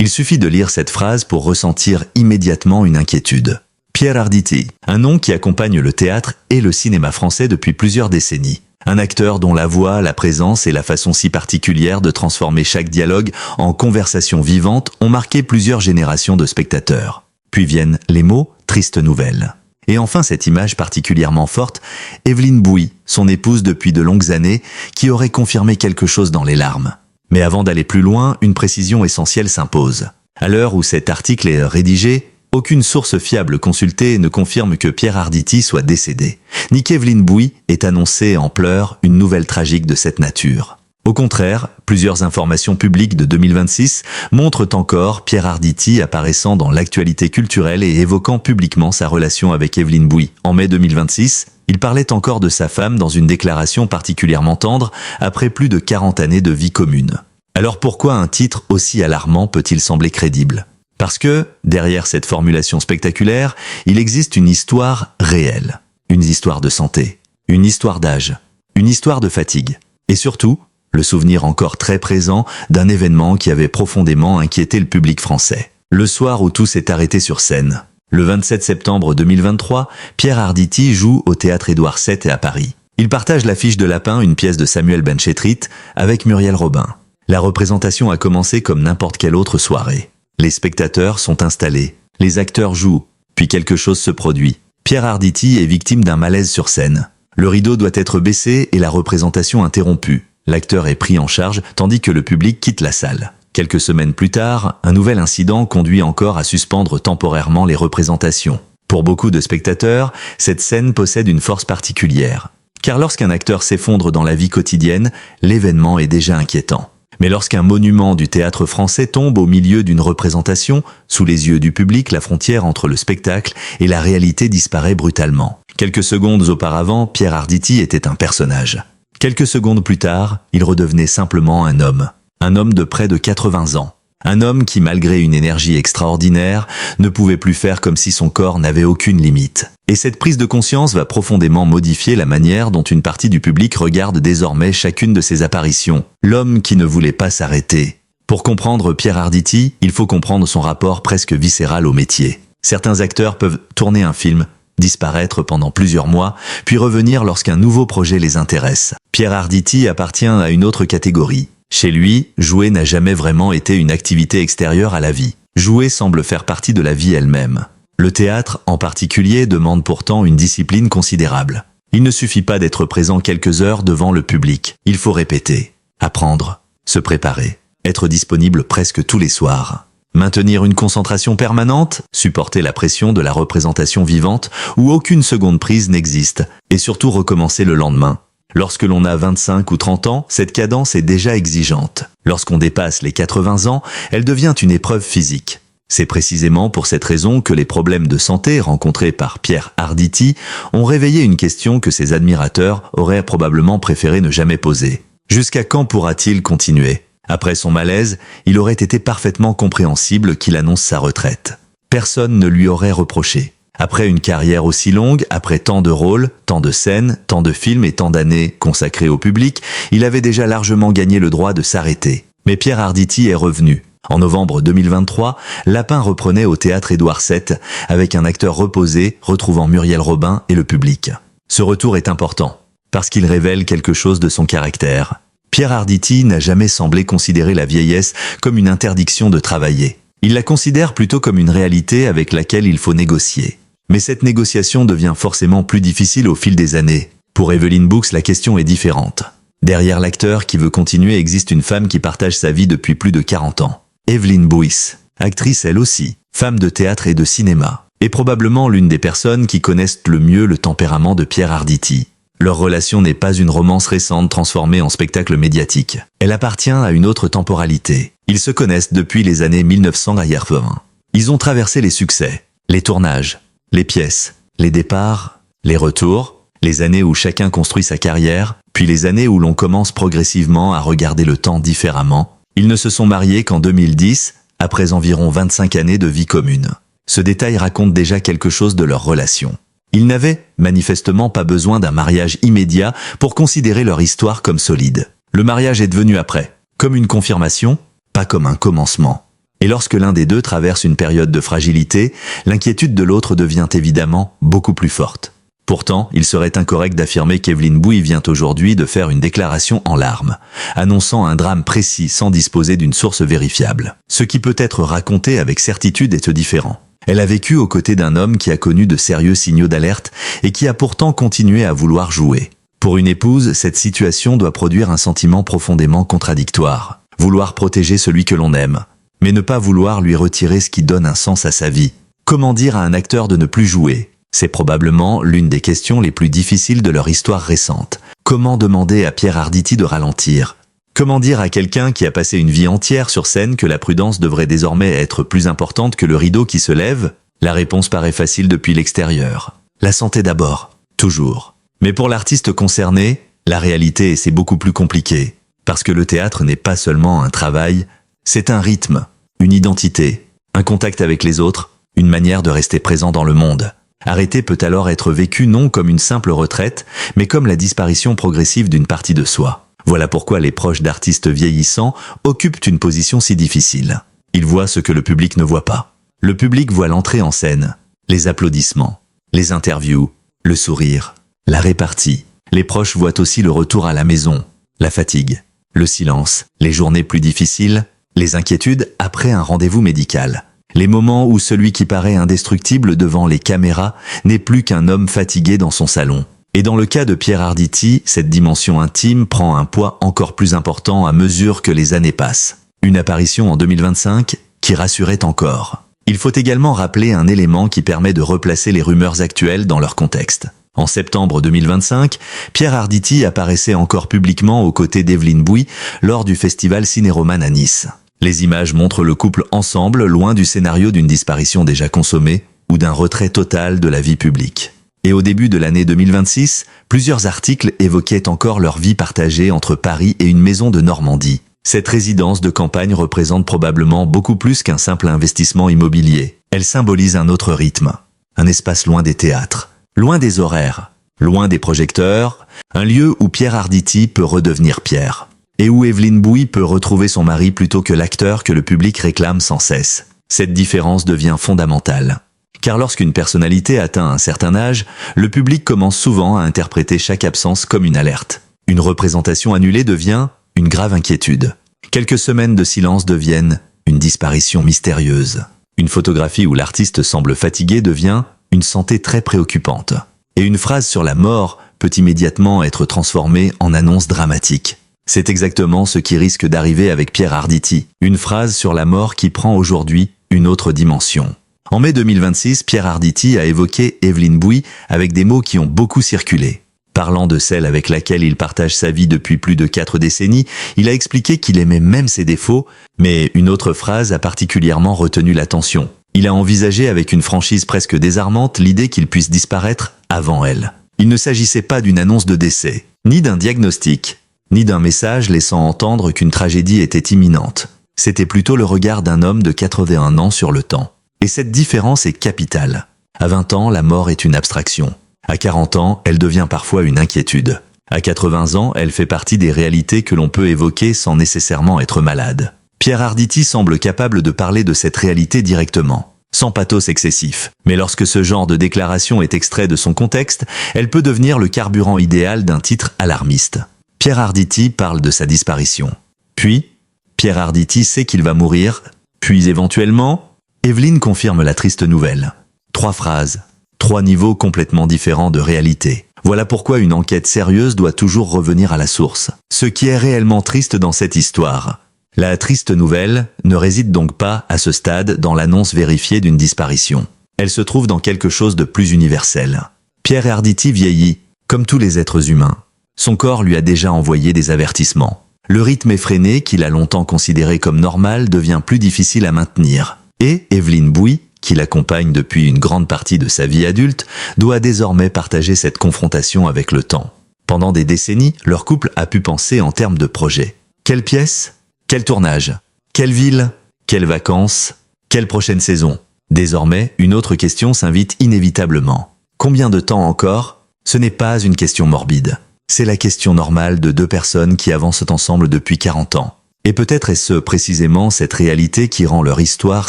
Il suffit de lire cette phrase pour ressentir immédiatement une inquiétude. Pierre Arditi, un nom qui accompagne le théâtre et le cinéma français depuis plusieurs décennies. Un acteur dont la voix, la présence et la façon si particulière de transformer chaque dialogue en conversation vivante ont marqué plusieurs générations de spectateurs. Puis viennent les mots « triste nouvelle ». Et enfin cette image particulièrement forte, Evelyne Bouis, son épouse depuis de longues années, qui aurait confirmé quelque chose dans les larmes. Mais avant d'aller plus loin, une précision essentielle s'impose. À l'heure où cet article est rédigé, aucune source fiable consultée ne confirme que Pierre Arditi soit décédé, ni qu'Evelyne Bouis ait annoncé en pleurs une nouvelle tragique de cette nature. Au contraire, plusieurs informations publiques de 2026 montrent encore Pierre Arditi apparaissant dans l'actualité culturelle et évoquant publiquement sa relation avec Evelyne Bouis. En mai 2026, il parlait encore de sa femme dans une déclaration particulièrement tendre après plus de 40 années de vie commune. Alors pourquoi un titre aussi alarmant peut-il sembler crédible ? Parce que, derrière cette formulation spectaculaire, il existe une histoire réelle. Une histoire de santé, une histoire d'âge, une histoire de fatigue. Et surtout, le souvenir encore très présent d'un événement qui avait profondément inquiété le public français. Le soir où tout s'est arrêté sur scène. Le 27 septembre 2023, Pierre Arditi joue au théâtre Édouard VII à Paris. Il partage l'affiche de Lapin, une pièce de Samuel Benchetrit, avec Muriel Robin. La représentation a commencé comme n'importe quelle autre soirée. Les spectateurs sont installés, les acteurs jouent, puis quelque chose se produit. Pierre Arditi est victime d'un malaise sur scène. Le rideau doit être baissé et la représentation interrompue. L'acteur est pris en charge tandis que le public quitte la salle. Quelques semaines plus tard, un nouvel incident conduit encore à suspendre temporairement les représentations. Pour beaucoup de spectateurs, cette scène possède une force particulière. Car lorsqu'un acteur s'effondre dans la vie quotidienne, l'événement est déjà inquiétant. Mais lorsqu'un monument du théâtre français tombe au milieu d'une représentation, sous les yeux du public, la frontière entre le spectacle et la réalité disparaît brutalement. Quelques secondes auparavant, Pierre Arditi était un personnage. Quelques secondes plus tard, il redevenait simplement un homme de près de 80 ans. Un homme qui, malgré une énergie extraordinaire, ne pouvait plus faire comme si son corps n'avait aucune limite. Et cette prise de conscience va profondément modifier la manière dont une partie du public regarde désormais chacune de ses apparitions. L'homme qui ne voulait pas s'arrêter. Pour comprendre Pierre Arditi, il faut comprendre son rapport presque viscéral au métier. Certains acteurs peuvent tourner un film, disparaître pendant plusieurs mois, puis revenir lorsqu'un nouveau projet les intéresse. Pierre Arditi appartient à une autre catégorie. Chez lui, jouer n'a jamais vraiment été une activité extérieure à la vie. Jouer semble faire partie de la vie elle-même. Le théâtre, en particulier, demande pourtant une discipline considérable. Il ne suffit pas d'être présent quelques heures devant le public. Il faut répéter, apprendre, se préparer, être disponible presque tous les soirs. Maintenir une concentration permanente, supporter la pression de la représentation vivante où aucune seconde prise n'existe, et surtout recommencer le lendemain. Lorsque l'on a 25 ou 30 ans, cette cadence est déjà exigeante. Lorsqu'on dépasse les 80 ans, elle devient une épreuve physique. C'est précisément pour cette raison que les problèmes de santé rencontrés par Pierre Arditi ont réveillé une question que ses admirateurs auraient probablement préféré ne jamais poser. Jusqu'à quand pourra-t-il continuer ? Après son malaise, il aurait été parfaitement compréhensible qu'il annonce sa retraite. Personne ne lui aurait reproché. Après une carrière aussi longue, après tant de rôles, tant de scènes, tant de films et tant d'années consacrées au public, il avait déjà largement gagné le droit de s'arrêter. Mais Pierre Arditi est revenu. En novembre 2023, Lapin reprenait au théâtre Édouard VII avec un acteur reposé, retrouvant Muriel Robin et le public. Ce retour est important, parce qu'il révèle quelque chose de son caractère. Pierre Arditi n'a jamais semblé considérer la vieillesse comme une interdiction de travailler. Il la considère plutôt comme une réalité avec laquelle il faut négocier. Mais cette négociation devient forcément plus difficile au fil des années. Pour Evelyne Bouis, la question est différente. Derrière l'acteur qui veut continuer existe une femme qui partage sa vie depuis plus de 40 ans. Evelyne Bouis, actrice elle aussi, femme de théâtre et de cinéma, est probablement l'une des personnes qui connaissent le mieux le tempérament de Pierre Arditi. Leur relation n'est pas une romance récente transformée en spectacle médiatique. Elle appartient à une autre temporalité. Ils se connaissent depuis les années 1980. Ils ont traversé les succès, les tournages, les pièces, les départs, les retours, les années où chacun construit sa carrière, puis les années où l'on commence progressivement à regarder le temps différemment. Ils ne se sont mariés qu'en 2010, après environ 25 années de vie commune. Ce détail raconte déjà quelque chose de leur relation. Ils n'avaient manifestement pas besoin d'un mariage immédiat pour considérer leur histoire comme solide. Le mariage est devenu après, comme une confirmation, pas comme un commencement. Et lorsque l'un des deux traverse une période de fragilité, l'inquiétude de l'autre devient évidemment beaucoup plus forte. Pourtant, il serait incorrect d'affirmer qu'Evelyn Bouy vient aujourd'hui de faire une déclaration en larmes, annonçant un drame précis sans disposer d'une source vérifiable. Ce qui peut être raconté avec certitude est différent. Elle a vécu aux côtés d'un homme qui a connu de sérieux signaux d'alerte et qui a pourtant continué à vouloir jouer. Pour une épouse, cette situation doit produire un sentiment profondément contradictoire. Vouloir protéger celui que l'on aime, mais ne pas vouloir lui retirer ce qui donne un sens à sa vie. Comment dire à un acteur de ne plus jouer ? C'est probablement l'une des questions les plus difficiles de leur histoire récente. Comment demander à Pierre Arditi de ralentir ? Comment dire à quelqu'un qui a passé une vie entière sur scène que la prudence devrait désormais être plus importante que le rideau qui se lève ? La réponse paraît facile depuis l'extérieur. La santé d'abord, toujours. Mais pour l'artiste concerné, la réalité c'est beaucoup plus compliqué. Parce que le théâtre n'est pas seulement un travail, c'est un rythme, une identité, un contact avec les autres, une manière de rester présent dans le monde. Arrêter peut alors être vécu non comme une simple retraite, mais comme la disparition progressive d'une partie de soi. Voilà pourquoi les proches d'artistes vieillissants occupent une position si difficile. Ils voient ce que le public ne voit pas. Le public voit l'entrée en scène, les applaudissements, les interviews, le sourire, la répartie. Les proches voient aussi le retour à la maison, la fatigue, le silence, les journées plus difficiles, les inquiétudes après un rendez-vous médical. Les moments où celui qui paraît indestructible devant les caméras n'est plus qu'un homme fatigué dans son salon. Et dans le cas de Pierre Arditi, cette dimension intime prend un poids encore plus important à mesure que les années passent. Une apparition en 2025 qui rassurait encore. Il faut également rappeler un élément qui permet de replacer les rumeurs actuelles dans leur contexte. En septembre 2025, Pierre Arditi apparaissait encore publiquement aux côtés d'Evelyn Bouy lors du festival Ciné-Romane à Nice. Les images montrent le couple ensemble, loin du scénario d'une disparition déjà consommée ou d'un retrait total de la vie publique. Et au début de l'année 2026, plusieurs articles évoquaient encore leur vie partagée entre Paris et une maison de Normandie. Cette résidence de campagne représente probablement beaucoup plus qu'un simple investissement immobilier. Elle symbolise un autre rythme, un espace loin des théâtres, loin des horaires, loin des projecteurs, un lieu où Pierre Arditi peut redevenir Pierre. Et où Evelyn Bouy peut retrouver son mari plutôt que l'acteur que le public réclame sans cesse. Cette différence devient fondamentale. Car lorsqu'une personnalité atteint un certain âge, le public commence souvent à interpréter chaque absence comme une alerte. Une représentation annulée devient une grave inquiétude. Quelques semaines de silence deviennent une disparition mystérieuse. Une photographie où l'artiste semble fatigué devient une santé très préoccupante. Et une phrase sur la mort peut immédiatement être transformée en annonce dramatique. C'est exactement ce qui risque d'arriver avec Pierre Arditi. Une phrase sur la mort qui prend aujourd'hui une autre dimension. En mai 2026, Pierre Arditi a évoqué Evelyn Bouy avec des mots qui ont beaucoup circulé. Parlant de celle avec laquelle il partage sa vie depuis plus de 4 décennies, il a expliqué qu'il aimait même ses défauts, mais une autre phrase a particulièrement retenu l'attention. Il a envisagé avec une franchise presque désarmante l'idée qu'il puisse disparaître avant elle. Il ne s'agissait pas d'une annonce de décès, ni d'un diagnostic, ni d'un message laissant entendre qu'une tragédie était imminente. C'était plutôt le regard d'un homme de 81 ans sur le temps. Et cette différence est capitale. À 20 ans, la mort est une abstraction. À 40 ans, elle devient parfois une inquiétude. À 80 ans, elle fait partie des réalités que l'on peut évoquer sans nécessairement être malade. Pierre Arditi semble capable de parler de cette réalité directement, sans pathos excessif. Mais lorsque ce genre de déclaration est extrait de son contexte, elle peut devenir le carburant idéal d'un titre alarmiste. Pierre Arditi parle de sa disparition. Puis, Pierre Arditi sait qu'il va mourir. Puis éventuellement, Evelyn confirme la triste nouvelle. 3 phrases, 3 niveaux complètement différents de réalité. Voilà pourquoi une enquête sérieuse doit toujours revenir à la source. Ce qui est réellement triste dans cette histoire. La triste nouvelle ne réside donc pas, à ce stade, dans l'annonce vérifiée d'une disparition. Elle se trouve dans quelque chose de plus universel. Pierre Arditi vieillit, comme tous les êtres humains. Son corps lui a déjà envoyé des avertissements. Le rythme effréné qu'il a longtemps considéré comme normal devient plus difficile à maintenir. Et Evelyn Bouy, qui l'accompagne depuis une grande partie de sa vie adulte, doit désormais partager cette confrontation avec le temps. Pendant des décennies, leur couple a pu penser en termes de projets. Quelle pièce ? Quel tournage ? Quelle ville ? Quelles vacances ? Quelle prochaine saison ? Désormais, une autre question s'invite inévitablement. Combien de temps encore ? Ce n'est pas une question morbide. C'est la question normale de 2 personnes qui avancent ensemble depuis 40 ans. Et peut-être est-ce précisément cette réalité qui rend leur histoire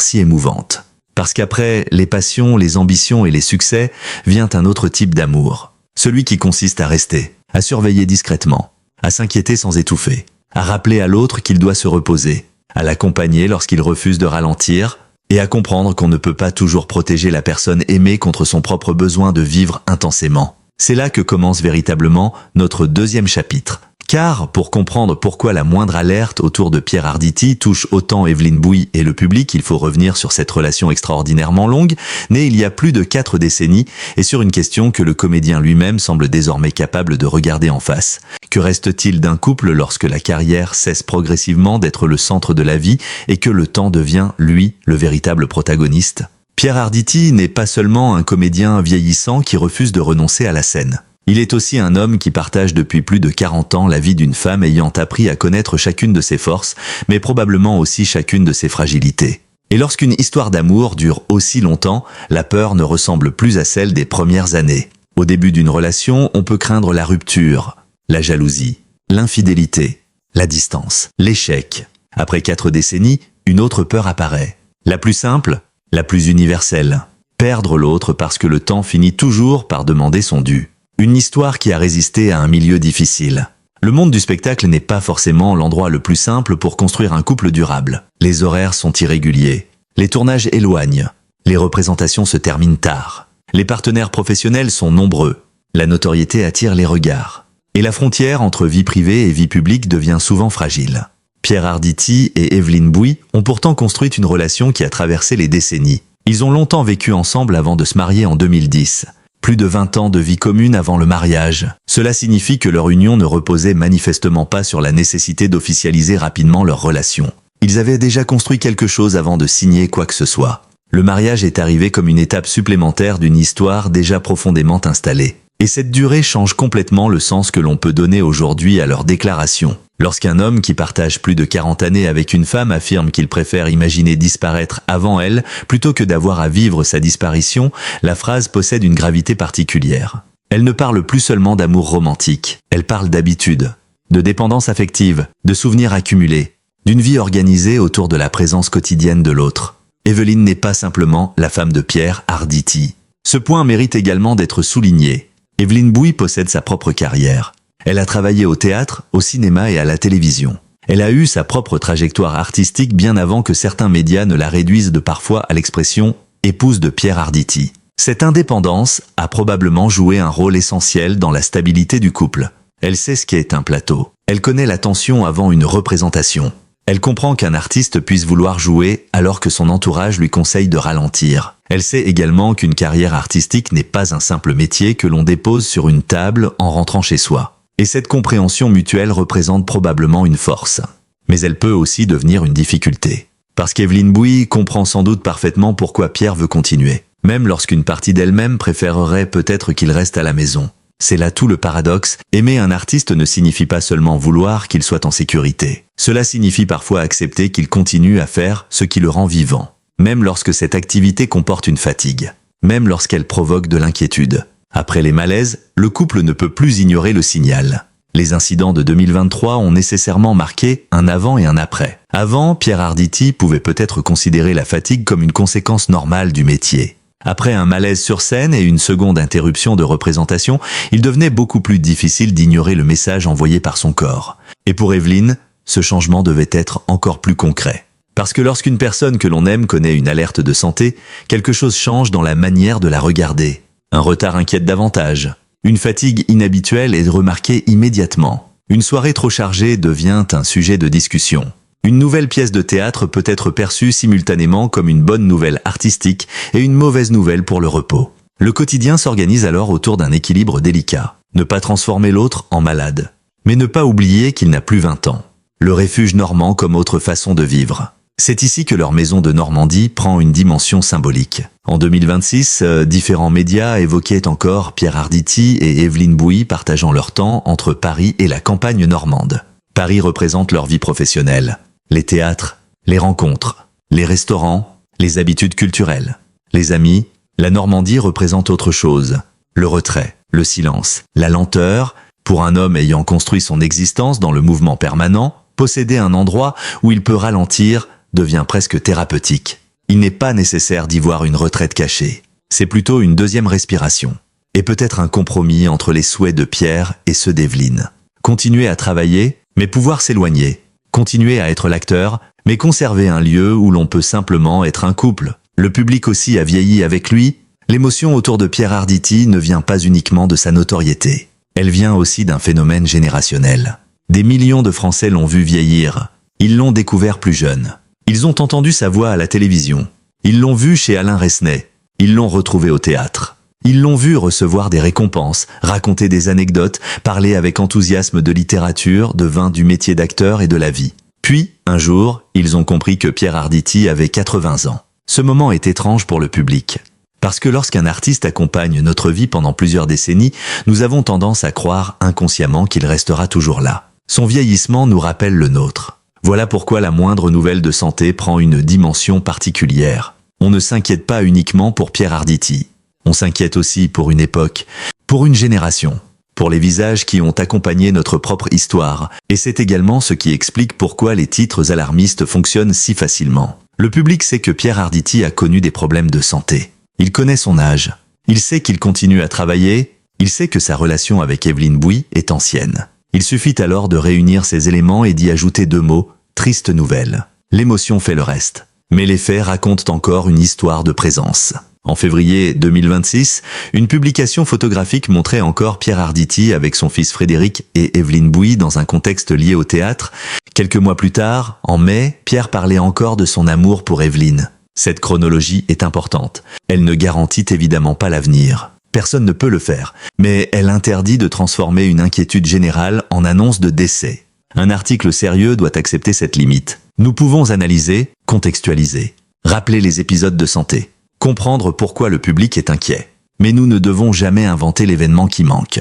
si émouvante. Parce qu'après les passions, les ambitions et les succès, vient un autre type d'amour. Celui qui consiste à rester, à surveiller discrètement, à s'inquiéter sans étouffer, à rappeler à l'autre qu'il doit se reposer, à l'accompagner lorsqu'il refuse de ralentir, et à comprendre qu'on ne peut pas toujours protéger la personne aimée contre son propre besoin de vivre intensément. C'est là que commence véritablement notre deuxième chapitre. Car, pour comprendre pourquoi la moindre alerte autour de Pierre Arditi touche autant Evelyne Bouis et le public, il faut revenir sur cette relation extraordinairement longue, née il y a plus de 4 décennies, et sur une question que le comédien lui-même semble désormais capable de regarder en face. Que reste-t-il d'un couple lorsque la carrière cesse progressivement d'être le centre de la vie et que le temps devient, lui, le véritable protagoniste ? Pierre Arditi n'est pas seulement un comédien vieillissant qui refuse de renoncer à la scène. Il est aussi un homme qui partage depuis plus de 40 ans la vie d'une femme ayant appris à connaître chacune de ses forces, mais probablement aussi chacune de ses fragilités. Et lorsqu'une histoire d'amour dure aussi longtemps, la peur ne ressemble plus à celle des premières années. Au début d'une relation, on peut craindre la rupture, la jalousie, l'infidélité, la distance, l'échec. Après 4 décennies, une autre peur apparaît. La plus simple, la plus universelle. Perdre l'autre parce que le temps finit toujours par demander son dû. Une histoire qui a résisté à un milieu difficile. Le monde du spectacle n'est pas forcément l'endroit le plus simple pour construire un couple durable. Les horaires sont irréguliers. Les tournages éloignent. Les représentations se terminent tard. Les partenaires professionnels sont nombreux. La notoriété attire les regards. Et la frontière entre vie privée et vie publique devient souvent fragile. Pierre Arditi et Evelyne Bouis ont pourtant construit une relation qui a traversé les décennies. Ils ont longtemps vécu ensemble avant de se marier en 2010. Plus de 20 ans de vie commune avant le mariage. Cela signifie que leur union ne reposait manifestement pas sur la nécessité d'officialiser rapidement leur relation. Ils avaient déjà construit quelque chose avant de signer quoi que ce soit. Le mariage est arrivé comme une étape supplémentaire d'une histoire déjà profondément installée. Et cette durée change complètement le sens que l'on peut donner aujourd'hui à leur déclaration. Lorsqu'un homme qui partage plus de 40 années avec une femme affirme qu'il préfère imaginer disparaître avant elle plutôt que d'avoir à vivre sa disparition, la phrase possède une gravité particulière. Elle ne parle plus seulement d'amour romantique, elle parle d'habitude, de dépendance affective, de souvenirs accumulés, d'une vie organisée autour de la présence quotidienne de l'autre. Evelyne n'est pas simplement la femme de Pierre Arditi. Ce point mérite également d'être souligné. Evelyne Bouis possède sa propre carrière. Elle a travaillé au théâtre, au cinéma et à la télévision. Elle a eu sa propre trajectoire artistique bien avant que certains médias ne la réduisent de parfois à l'expression « épouse de Pierre Arditi ». Cette indépendance a probablement joué un rôle essentiel dans la stabilité du couple. Elle sait ce qu'est un plateau. Elle connaît la tension avant une représentation. Elle comprend qu'un artiste puisse vouloir jouer alors que son entourage lui conseille de ralentir. Elle sait également qu'une carrière artistique n'est pas un simple métier que l'on dépose sur une table en rentrant chez soi. Et cette compréhension mutuelle représente probablement une force. Mais elle peut aussi devenir une difficulté. Parce qu'Evelyne Bouis comprend sans doute parfaitement pourquoi Pierre veut continuer. Même lorsqu'une partie d'elle-même préférerait peut-être qu'il reste à la maison. C'est là tout le paradoxe. Aimer un artiste ne signifie pas seulement vouloir qu'il soit en sécurité. Cela signifie parfois accepter qu'il continue à faire ce qui le rend vivant. Même lorsque cette activité comporte une fatigue. Même lorsqu'elle provoque de l'inquiétude. Après les malaises, le couple ne peut plus ignorer le signal. Les incidents de 2023 ont nécessairement marqué un avant et un après. Avant, Pierre Arditi pouvait peut-être considérer la fatigue comme une conséquence normale du métier. Après un malaise sur scène et une seconde interruption de représentation, il devenait beaucoup plus difficile d'ignorer le message envoyé par son corps. Et pour Evelyne, ce changement devait être encore plus concret. Parce que lorsqu'une personne que l'on aime connaît une alerte de santé, quelque chose change dans la manière de la regarder. Un retard inquiète davantage. Une fatigue inhabituelle est remarquée immédiatement. Une soirée trop chargée devient un sujet de discussion. Une nouvelle pièce de théâtre peut être perçue simultanément comme une bonne nouvelle artistique et une mauvaise nouvelle pour le repos. Le quotidien s'organise alors autour d'un équilibre délicat. Ne pas transformer l'autre en malade. Mais ne pas oublier qu'il n'a plus 20 ans. Le refuge normand comme autre façon de vivre. C'est ici que leur maison de Normandie prend une dimension symbolique. En 2026, différents médias évoquaient encore Pierre Arditi et Evelyne Bouis partageant leur temps entre Paris et la campagne normande. Paris représente leur vie professionnelle. Les théâtres, les rencontres, les restaurants, les habitudes culturelles. Les amis, la Normandie représente autre chose. Le retrait, le silence, la lenteur. Pour un homme ayant construit son existence dans le mouvement permanent, Posséder un endroit où il peut ralentir devient presque thérapeutique. Il n'est pas nécessaire d'y voir une retraite cachée. C'est plutôt une deuxième respiration. Et peut-être un compromis entre les souhaits de Pierre et ceux d'Evelyne. Continuer à travailler, mais pouvoir s'éloigner. Continuer à être l'acteur, mais conserver un lieu où l'on peut simplement être un couple. Le public aussi a vieilli avec lui. L'émotion autour de Pierre Arditi ne vient pas uniquement de sa notoriété. Elle vient aussi d'un phénomène générationnel. Des millions de Français l'ont vu vieillir. Ils l'ont découvert plus jeune. Ils ont entendu sa voix à la télévision. Ils l'ont vu chez Alain Resnais. Ils l'ont retrouvé au théâtre. Ils l'ont vu recevoir des récompenses, raconter des anecdotes, parler avec enthousiasme de littérature, de vin, du métier d'acteur et de la vie. Puis, un jour, ils ont compris que Pierre Arditi avait 80 ans. Ce moment est étrange pour le public. Parce que lorsqu'un artiste accompagne notre vie pendant plusieurs décennies, nous avons tendance à croire inconsciemment qu'il restera toujours là. Son vieillissement nous rappelle le nôtre. Voilà pourquoi la moindre nouvelle de santé prend une dimension particulière. On ne s'inquiète pas uniquement pour Pierre Arditi. On s'inquiète aussi pour une époque, pour une génération, pour les visages qui ont accompagné notre propre histoire. Et c'est également ce qui explique pourquoi les titres alarmistes fonctionnent si facilement. Le public sait que Pierre Arditi a connu des problèmes de santé. Il connaît son âge. Il sait qu'il continue à travailler. Il sait que sa relation avec Evelyne Bouis est ancienne. Il suffit alors de réunir ces éléments et d'y ajouter 2 mots, triste nouvelle. L'émotion fait le reste. Mais les faits racontent encore une histoire de présence. En février 2026, une publication photographique montrait encore Pierre Arditi avec son fils Frédéric et Evelyne Bouis dans un contexte lié au théâtre. Quelques mois plus tard, en mai, Pierre parlait encore de son amour pour Evelyne. Cette chronologie est importante. Elle ne garantit évidemment pas l'avenir. Personne ne peut le faire. Mais elle interdit de transformer une inquiétude générale en annonce de décès. Un article sérieux doit accepter cette limite. Nous pouvons analyser, contextualiser, rappeler les épisodes de santé, comprendre pourquoi le public est inquiet. Mais nous ne devons jamais inventer l'événement qui manque.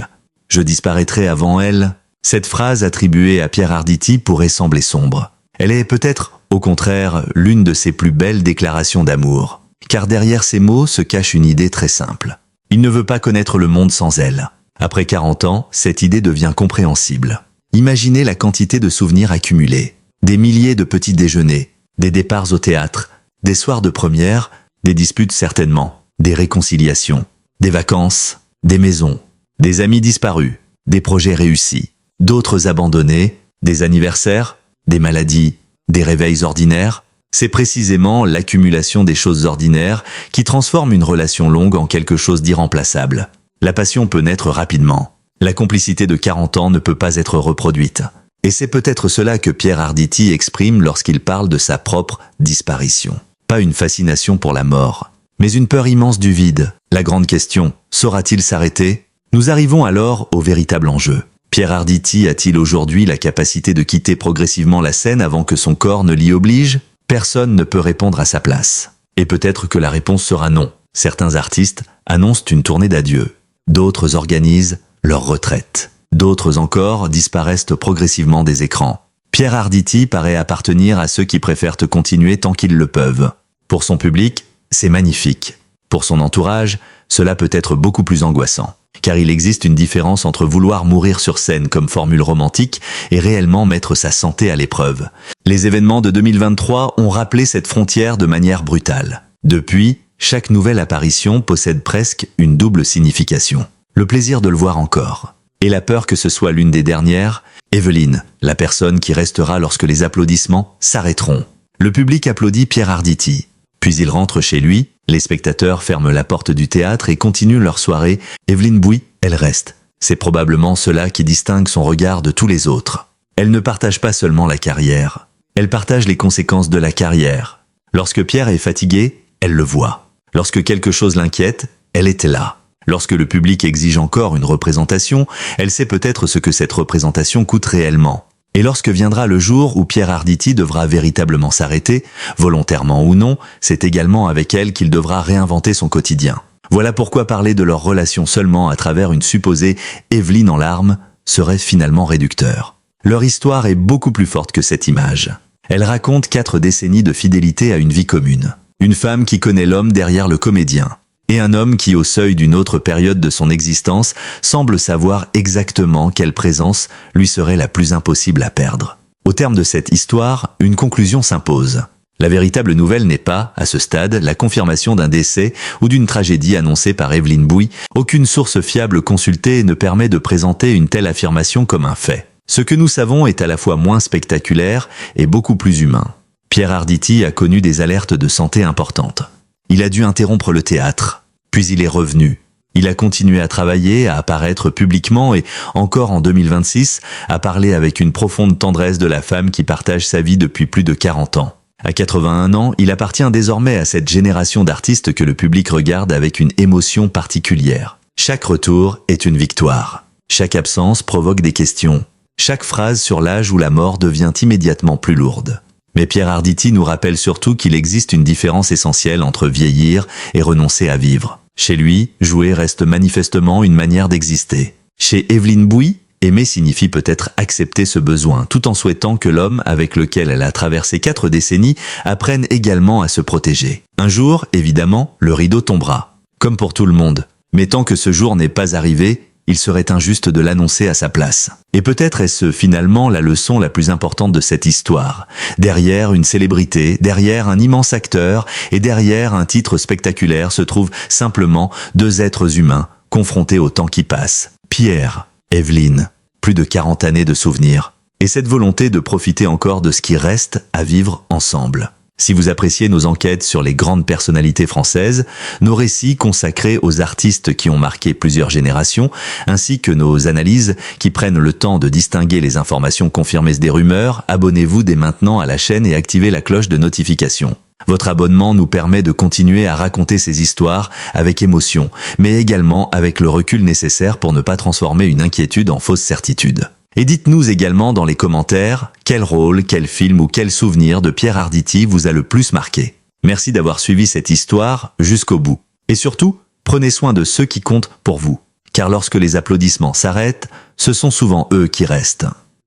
Je disparaîtrai avant elle. Cette phrase attribuée à Pierre Arditi pourrait sembler sombre. Elle est peut-être, au contraire, l'une de ses plus belles déclarations d'amour. Car derrière ces mots se cache une idée très simple. Il ne veut pas connaître le monde sans elle. Après 40 ans, cette idée devient compréhensible. Imaginez la quantité de souvenirs accumulés. Des milliers de petits déjeuners, des départs au théâtre, des soirs de première, des disputes certainement, des réconciliations, des vacances, des maisons, des amis disparus, des projets réussis, d'autres abandonnés, des anniversaires, des maladies, des réveils ordinaires. C'est précisément l'accumulation des choses ordinaires qui transforme une relation longue en quelque chose d'irremplaçable. La passion peut naître rapidement. La complicité de 40 ans ne peut pas être reproduite. Et c'est peut-être cela que Pierre Arditi exprime lorsqu'il parle de sa propre disparition. Pas une fascination pour la mort, mais une peur immense du vide. La grande question, saura-t-il s'arrêter? Nous arrivons alors au véritable enjeu. Pierre Arditi a-t-il aujourd'hui la capacité de quitter progressivement la scène avant que son corps ne l'y oblige? Personne ne peut répondre à sa place. Et peut-être que la réponse sera non. Certains artistes annoncent une tournée d'adieu. D'autres organisent leur retraite. D'autres encore disparaissent progressivement des écrans. Pierre Arditi paraît appartenir à ceux qui préfèrent continuer tant qu'ils le peuvent. Pour son public, c'est magnifique. Pour son entourage, cela peut être beaucoup plus angoissant. Car il existe une différence entre vouloir mourir sur scène comme formule romantique et réellement mettre sa santé à l'épreuve. Les événements de 2023 ont rappelé cette frontière de manière brutale. Depuis, chaque nouvelle apparition possède presque une double signification. Le plaisir de le voir encore. Et la peur que ce soit l'une des dernières, Evelyne, la personne qui restera lorsque les applaudissements s'arrêteront. Le public applaudit Pierre Arditi. Puis il rentre chez lui, les spectateurs ferment la porte du théâtre et continuent leur soirée. Evelyne Bouis, elle reste. C'est probablement cela qui distingue son regard de tous les autres. Elle ne partage pas seulement la carrière. Elle partage les conséquences de la carrière. Lorsque Pierre est fatigué, elle le voit. Lorsque quelque chose l'inquiète, elle était là. Lorsque le public exige encore une représentation, elle sait peut-être ce que cette représentation coûte réellement. Et lorsque viendra le jour où Pierre Arditi devra véritablement s'arrêter, volontairement ou non, c'est également avec elle qu'il devra réinventer son quotidien. Voilà pourquoi parler de leur relation seulement à travers une supposée Evelyne en larmes serait finalement réducteur. Leur histoire est beaucoup plus forte que cette image. Elle raconte 4 décennies de fidélité à une vie commune. Une femme qui connaît l'homme derrière le comédien. Et un homme qui, au seuil d'une autre période de son existence, semble savoir exactement quelle présence lui serait la plus impossible à perdre. Au terme de cette histoire, une conclusion s'impose. La véritable nouvelle n'est pas, à ce stade, la confirmation d'un décès ou d'une tragédie annoncée par Evelyne Bouy. Aucune source fiable consultée ne permet de présenter une telle affirmation comme un fait. Ce que nous savons est à la fois moins spectaculaire et beaucoup plus humain. Pierre Arditi a connu des alertes de santé importantes. Il a dû interrompre le théâtre, puis il est revenu. Il a continué à travailler, à apparaître publiquement et, encore en 2026, à parler avec une profonde tendresse de la femme qui partage sa vie depuis plus de 40 ans. À 81 ans, il appartient désormais à cette génération d'artistes que le public regarde avec une émotion particulière. Chaque retour est une victoire. Chaque absence provoque des questions. Chaque phrase sur l'âge ou la mort devient immédiatement plus lourde. Mais Pierre Arditi nous rappelle surtout qu'il existe une différence essentielle entre vieillir et renoncer à vivre. Chez lui, jouer reste manifestement une manière d'exister. Chez Evelyne Bouy, aimer signifie peut-être accepter ce besoin, tout en souhaitant que l'homme avec lequel elle a traversé 4 décennies apprenne également à se protéger. Un jour, évidemment, le rideau tombera. Comme pour tout le monde. Mais tant que ce jour n'est pas arrivé, il serait injuste de l'annoncer à sa place. Et peut-être est-ce finalement la leçon la plus importante de cette histoire. Derrière une célébrité, derrière un immense acteur et derrière un titre spectaculaire se trouvent simplement 2 êtres humains confrontés au temps qui passe. Pierre, Evelyne, plus de 40 années de souvenirs. Et cette volonté de profiter encore de ce qui reste à vivre ensemble. Si vous appréciez nos enquêtes sur les grandes personnalités françaises, nos récits consacrés aux artistes qui ont marqué plusieurs générations, ainsi que nos analyses qui prennent le temps de distinguer les informations confirmées des rumeurs, abonnez-vous dès maintenant à la chaîne et activez la cloche de notification. Votre abonnement nous permet de continuer à raconter ces histoires avec émotion, mais également avec le recul nécessaire pour ne pas transformer une inquiétude en fausse certitude. Et dites-nous également dans les commentaires quel rôle, quel film ou quel souvenir de Pierre Arditi vous a le plus marqué. Merci d'avoir suivi cette histoire jusqu'au bout. Et surtout, prenez soin de ceux qui comptent pour vous. Car lorsque les applaudissements s'arrêtent, ce sont souvent eux qui restent.